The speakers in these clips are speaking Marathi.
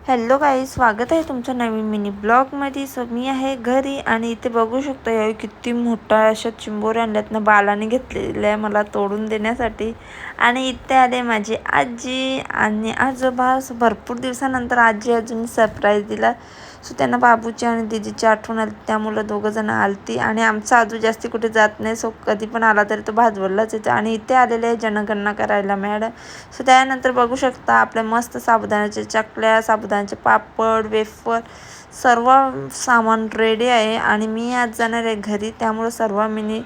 हॅलो गाईज, स्वागत आहे तुमच्या नवीन मिनी ब्लॉगमध्ये. सो मी आहे घरी आणि इथे बघू शकता यावेळी किती मोठा अशा चिंबोऱ्या आणल्यात ना, बालाने घेतलेल्या आहे मला तोडून देण्यासाठी. आणि इथे आले माझी आजी आणि आजोबा. सो भरपूर दिवसानंतर आजी अजून सरप्राईज दिला. सो त्यांना बाबूची आणि दीदीची आठवण आली, त्यामुळं दोघंजणं आलती. आणि आमचा आजू जास्ती कुठे जात नाही, सो कधी पण आला तरी तो भाजवलाच येतो. आणि इथे आलेले आहे जनगणना करायला मॅडम. सो त्यानंतर बघू शकता आपल्या मस्त साबुदाण्याच्या चकल्या, साबुदाण्याचे पापड, वेफर सर्व सामान रेडी आहे. आणि मी आज जाणार आहे घरी, त्यामुळं सर्व मी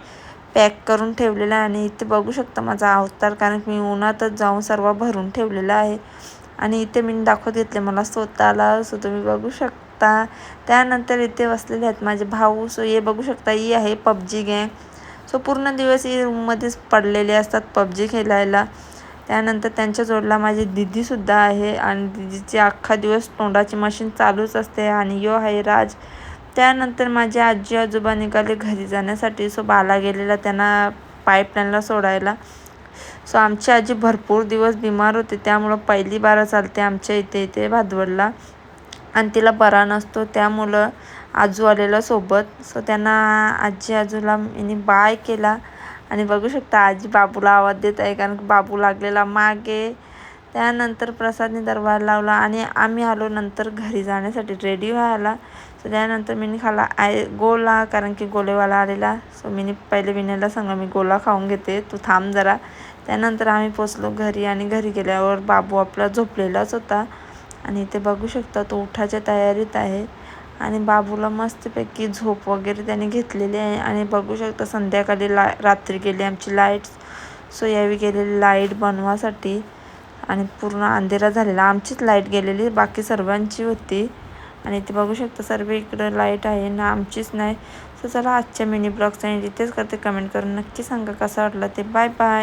पॅक करून ठेवलेलं आहे. आणि इथे बघू शकता माझा अवतार, कारण मी उन्हातच जाऊन सर्व भरून ठेवलेलं आहे. आणि इथे मी दाखवत घेतले मला स्वतःला. सो तुम्ही बघू शकता. त्यानंतर इथे बसलेले आहेत माझे भाऊ. सो हे बघू शकता, ही आहे पबजी गँग. सो पूर्ण दिवस ही रूममध्येच पडलेले असतात पबजी खेळायला. त्यानंतर त्यांच्या जोडला माझी दीदीसुद्धा आहे आणि दीदीची अख्खा दिवस तोंडाची मशीन चालूच असते. आणि यो आहे राज. त्यानंतर माझे आजी आजोबा निघाले घरी जाण्यासाठी. सो बाला गेलेला त्यांना पाईपलाईनला सोडायला. सो आमची आजी भरपूर दिवस बिमार होते, त्यामुळं पहिली बारा चालते आमच्या इथे भादवडला. आणि तिला बरा नसतो, त्यामुळं आजू आलेला सोबत. सो त्यांना आजी आजूला मी बाय केला. आणि बघू शकता आजी बाबूला आवाज देत आहे, कारण बाबू लागलेला मागे. त्यानंतर प्रसादने दरबार लावला आणि आम्ही आलो नंतर घरी जाण्यासाठी रेडी व्हायला. सो त्यानंतर मी खाला गोला, कारण की गोलेवाला आलेला. सो मी पहिले विनयला सांगा मी गोला खाऊन घेते, तू थांब जरा. त्यानंतर आम्ही पोचलो घरी. आणि घरी गेल्यावर बाबू आपला झोपलेलाच होता. आणि इथे बघू शकता तो उठायच्या तयारीत आहे. आणि बाबूला मस्तपैकी झोप वगैरे त्याने घेतलेली आहे. आणि बघू शकता संध्याकाळी रात्री गेली आमची लाईट. सो यावेळी गेलेली लाईट बनवासाठी. आणि पूर्ण अंधेरा झालेला, आमचीच लाईट गेलेली, बाकी सर्वांची होती. आणि इथे बघू शकता सर्व इकडं लाईट आहे ना, आमचीच नाही. सो चला आजच्या मिनी ब्लॉगचा इथेच करते. कमेंट करून नक्की सांगा कसा वाटला ते. Bye bye.